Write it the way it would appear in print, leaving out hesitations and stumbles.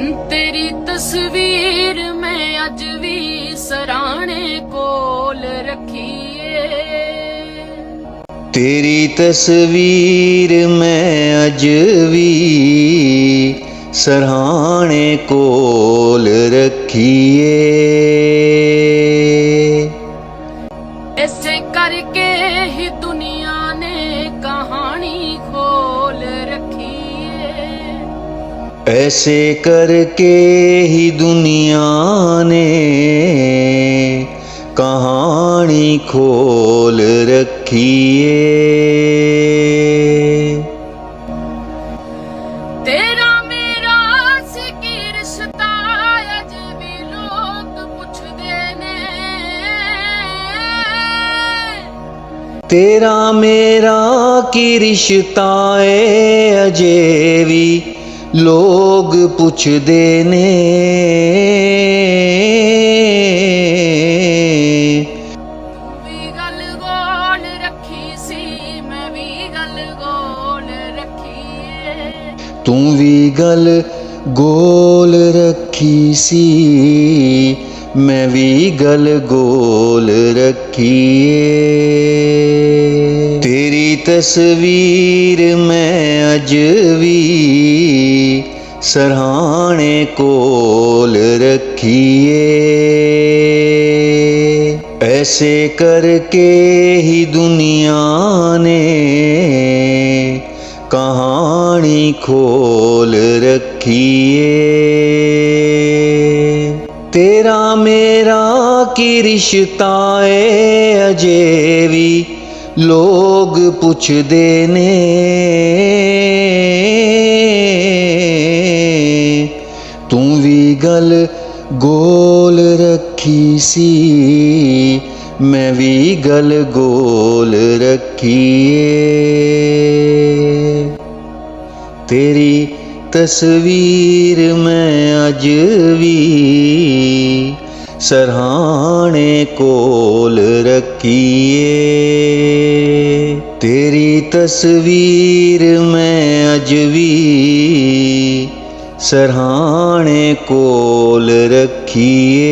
तेरी तस्वीर मैं अज भी सराहने कोल रखीए। तेरी तस्वीर मैं अज भी सरहाने कोल रखीए। ऐसे करके ही दुनिया ने कहानी खोल रखी है। ऐसे करके ही दुनिया ने कहानी खोल रखी है। तेरा मेरा की रिश्ता अज भी लोग पुछदे ने। तेरा मेरा की रिश्ता है अजे भी लोग पुछदे ने। तू भी गल गोल रखी सी मैं भी गल गोल रखी है। तू भी गल गोल रखी सी मैं भी गल गोल रखी है। तेरी तस्वीर मैं अज भी सरहाने कोल रखीए। ऐसे करके ही दुनिया ने कहानी खोल रखीए। तेरा मेरा की रिश्ता है अजे भी लोग पुछदे ने। तू भी गल गोल रखी सी मैं भी गल गोल रखी है। तेरी तस्वीर मैं अज भी सरहाने कोल रखीए। तेरी तस्वीर मैं अज भी सरहाने कोल रखीए।